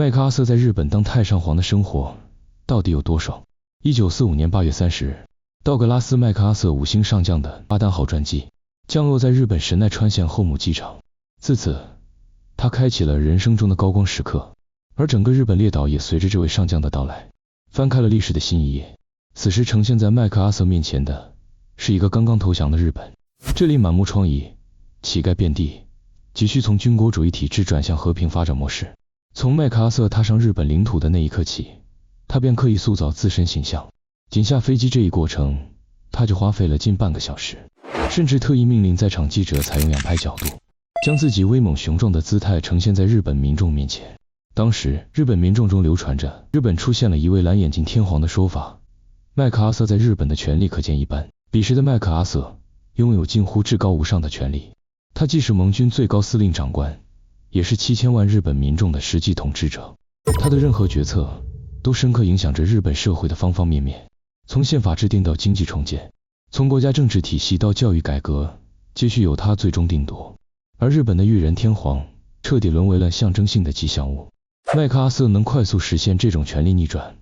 麦克阿瑟在日本当太上皇的生活到底有多爽？1945年8月30日，道格拉斯·麦克阿瑟5星上将的巴丹号专机降落在日本神奈川县后母机场。自此，他开启了人生中的高光时刻，而整个日本列岛也随着这位上将的到来，翻开了历史的新一页。此时呈现在麦克阿瑟面前的是一个刚刚投降的日本，这里满目疮痍，乞丐遍地，急需从军国主义体制转向和平发展模式。从麦克阿瑟踏上日本领土的那一刻起，他便刻意塑造自身形象。仅下飞机这一过程，他就花费了近半个小时，甚至特意命令在场记者采用仰拍角度，将自己威猛雄壮的姿态呈现在日本民众面前。当时，日本民众中流传着日本出现了一位蓝眼睛天皇的说法。麦克阿瑟在日本的权力可见一斑。彼时的麦克阿瑟拥有近乎至高无上的权力，他既是盟军最高司令长官，也是7000万日本民众的实际统治者。他的任何决策都深刻影响着日本社会的方方面面，从宪法制定到经济重建，从国家政治体系到教育改革，皆需由他最终定夺。而日本的裕仁天皇彻底沦为了象征性的吉祥物。麦克阿瑟能快速实现这种权力逆转，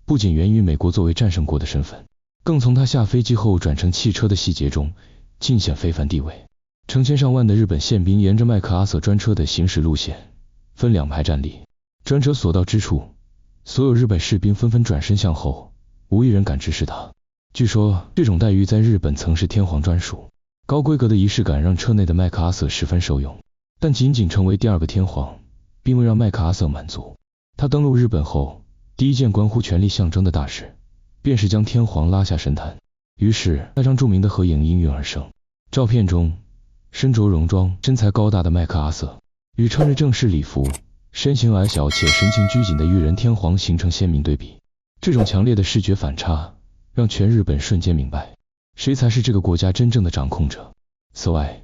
不仅源于美国作为战胜国的身份，更从他下飞机后转乘汽车的细节中尽显非凡地位。成千上万的日本宪兵沿着麦克阿瑟专车的行驶路线分两排站立，专车所到之处，所有日本士兵纷纷转身向后，无一人敢直视他。据说这种待遇在日本曾是天皇专属。高规格的仪式感让车内的麦克阿瑟十分受用，但仅仅成为第二个天皇并未让麦克阿瑟满足。他登陆日本后，第一件关乎权力象征的大事便是将天皇拉下神坛。于是那张著名的合影应运而生。照片中，身着戎装、身材高大的麦克阿瑟与穿着正式礼服、身形矮小且神情拘谨的裕仁天皇形成鲜明对比。这种强烈的视觉反差让全日本瞬间明白，谁才是这个国家真正的掌控者。此外，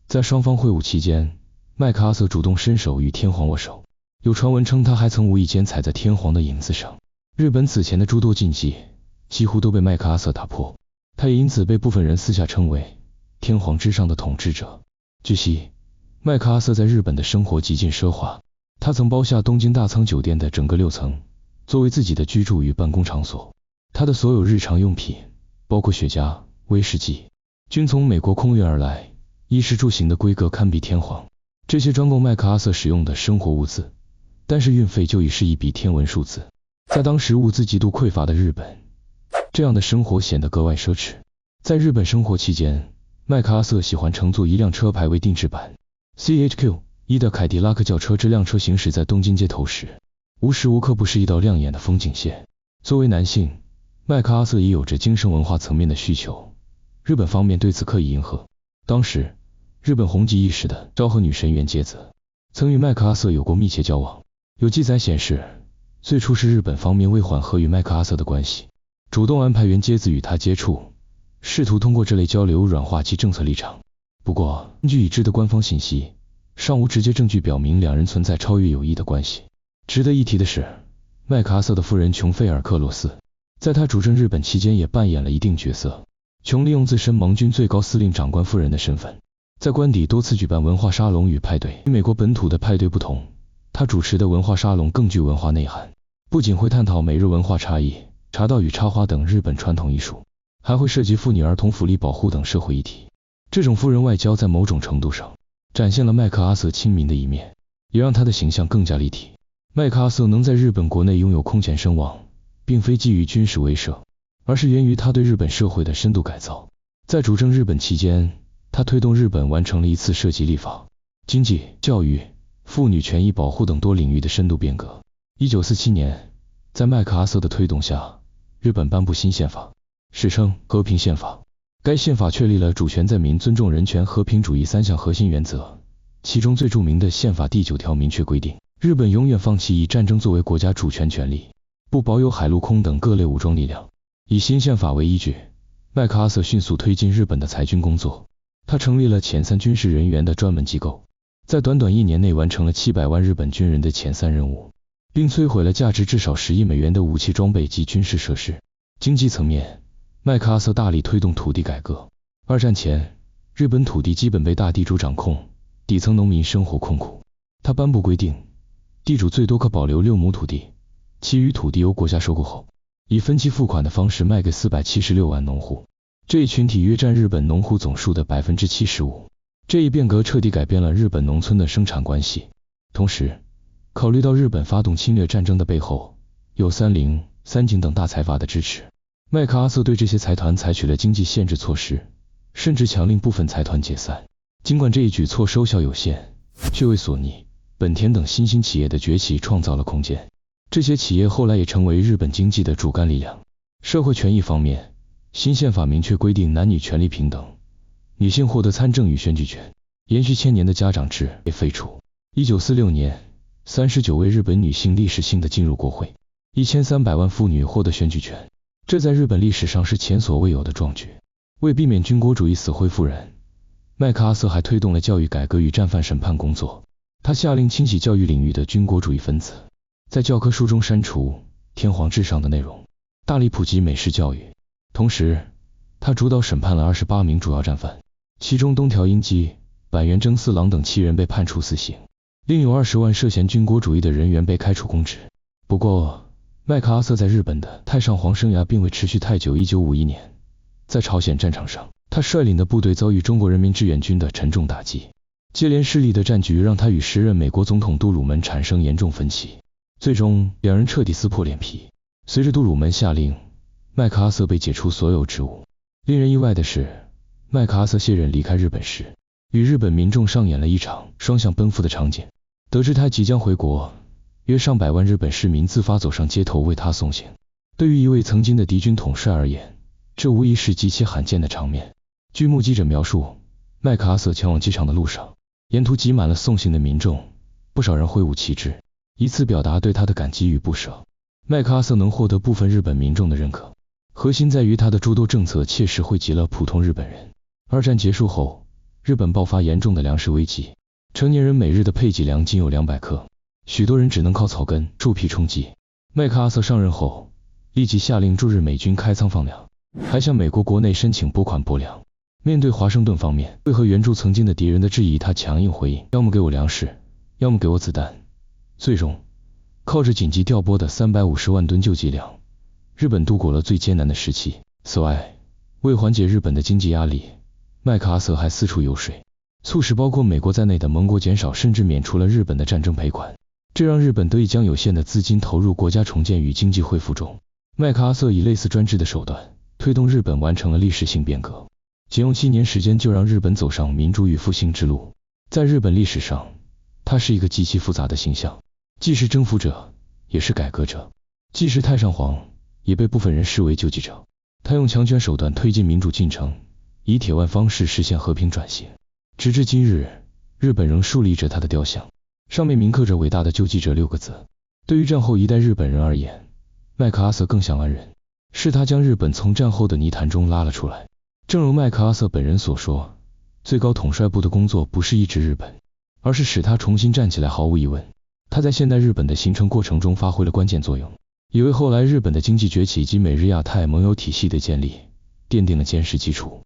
在双方会晤期间，麦克阿瑟主动伸手与天皇握手，有传闻称他还曾无意间踩在天皇的影子上。日本此前的诸多禁忌几乎都被麦克阿瑟打破，他也因此被部分人私下称为天皇之上的统治者。据悉，麦克阿瑟在日本的生活极尽奢华，他曾包下东京大仓酒店的整个6层，作为自己的居住与办公场所。他的所有日常用品，包括雪茄、威士忌，均从美国空运而来，衣食住行的规格堪比天皇。这些专供麦克阿瑟使用的生活物资，但是运费就已是一笔天文数字。在当时物资极度匮乏的日本，这样的生活显得格外奢侈。在日本生活期间，麦克阿瑟喜欢乘坐一辆车牌为定制版 CHQ-1的凯迪拉克轿车。这辆车行驶在东京街头时，无时无刻不是一道亮眼的风景线。作为男性，麦克阿瑟也有着精神文化层面的需求，日本方面对此刻意迎合。当时，日本红极一时的昭和女神原节子曾与麦克阿瑟有过密切交往。有记载显示，最初是日本方面为缓和与麦克阿瑟的关系，主动安排原节子与他接触，试图通过这类交流软化其政策立场。不过，根据已知的官方信息，尚无直接证据表明两人存在超越友谊的关系。值得一提的是，麦克阿瑟的夫人琼菲尔克罗斯在他主政日本期间也扮演了一定角色。琼利用自身盟军最高司令长官夫人的身份，在官邸多次举办文化沙龙与派对。与美国本土的派对不同，他主持的文化沙龙更具文化内涵，不仅会探讨美日文化差异、茶道与插花等日本传统艺术，还会涉及妇女儿童福利保护等社会议题。这种夫人外交在某种程度上展现了麦克阿瑟亲民的一面，也让他的形象更加立体。麦克阿瑟能在日本国内拥有空前声望，并非基于军事威慑，而是源于他对日本社会的深度改造。在主政日本期间，他推动日本完成了一次涉及立法、经济、教育、妇女权益保护等多领域的深度变革。1947年，在麦克阿瑟的推动下，日本颁布新宪法，史称和平宪法。该宪法确立了主权在民、尊重人权、和平主义3项核心原则，其中最著名的宪法第9条明确规定，日本永远放弃以战争作为国家主权权利，不保有海陆空等各类武装力量。以新宪法为依据，麦克阿瑟迅速推进日本的裁军工作。他成立了遣散军事人员的专门机构，在短短1年内完成了700万日本军人的遣散任务，并摧毁了价值至少10亿美元的武器装备及军事设施。经济层面，麦克阿瑟大力推动土地改革。二战前，日本土地基本被大地主掌控，底层农民生活困苦。他颁布规定，地主最多可保留6亩土地，其余土地由国家收购后，以分期付款的方式卖给476万农户。这一群体约占日本农户总数的 75%。这一变革彻底改变了日本农村的生产关系。同时，考虑到日本发动侵略战争的背后有三菱、三井等大财阀的支持，麦克阿瑟对这些财团采取了经济限制措施，甚至强令部分财团解散。尽管这一举措收效有限，却为索尼、本田等新兴企业的崛起创造了空间。这些企业后来也成为日本经济的主干力量。社会权益方面，新宪法明确规定男女权利平等，女性获得参政与选举权，延续1000年的家长制被废除。1946年，39位日本女性历史性的进入国会，1300万妇女获得选举权，这在日本历史上是前所未有的壮举。为避免军国主义死灰复燃，麦克阿瑟还推动了教育改革与战犯审判工作。他下令清洗教育领域的军国主义分子，在教科书中删除天皇至上的内容，大力普及美式教育。同时，他主导审判了28名主要战犯，其中东条英机、板垣征四郎等7人被判处死刑，另有20万涉嫌军国主义的人员被开除公职。不过，麦克阿瑟在日本的太上皇生涯并未持续太久。1951年，在朝鲜战场上，他率领的部队遭遇中国人民志愿军的沉重打击，接连失利的战局让他与时任美国总统杜鲁门产生严重分歧，最终两人彻底撕破脸皮。随着杜鲁门下令，麦克阿瑟被解除所有职务。令人意外的是，麦克阿瑟卸任离开日本时，与日本民众上演了一场双向奔赴的场景。得知他即将回国，约上百万日本市民自发走上街头为他送行。对于一位曾经的敌军统帅而言，这无疑是极其罕见的场面。据目击者描述，麦克阿瑟前往机场的路上，沿途挤满了送行的民众，不少人挥舞旗帜，以此表达对他的感激与不舍。麦克阿瑟能获得部分日本民众的认可，核心在于他的诸多政策切实惠及了普通日本人。二战结束后，日本爆发严重的粮食危机，成年人每日的配给量仅有200克，许多人只能靠草根、树皮充饥。麦克阿瑟上任后，立即下令驻日美军开仓放粮，还向美国国内申请拨款拨粮。面对华盛顿方面为何援助曾经的敌人的质疑，他强硬回应：要么给我粮食，要么给我子弹。最终，靠着紧急调拨的350万吨救济粮，日本度过了最艰难的时期。此外，为缓解日本的经济压力，麦克阿瑟还四处游说，促使包括美国在内的盟国减少甚至免除了日本的战争赔款，这让日本得以将有限的资金投入国家重建与经济恢复中。麦克阿瑟以类似专制的手段，推动日本完成了历史性变革，仅用7年时间就让日本走上民主与复兴之路。在日本历史上，他是一个极其复杂的形象，既是征服者，也是改革者，既是太上皇，也被部分人视为救济者。他用强权手段推进民主进程，以铁腕方式实现和平转型。直至今日，日本仍树立着他的雕像，上面铭刻着伟大的救济者6个字。对于战后一代日本人而言，麦克阿瑟更像恩人，是他将日本从战后的泥潭中拉了出来。正如麦克阿瑟本人所说，最高统帅部的工作不是抑制日本，而是使他重新站起来。毫无疑问，他在现代日本的形成过程中发挥了关键作用，也为后来日本的经济崛起及美日亚太盟友体系的建立奠定了坚实基础。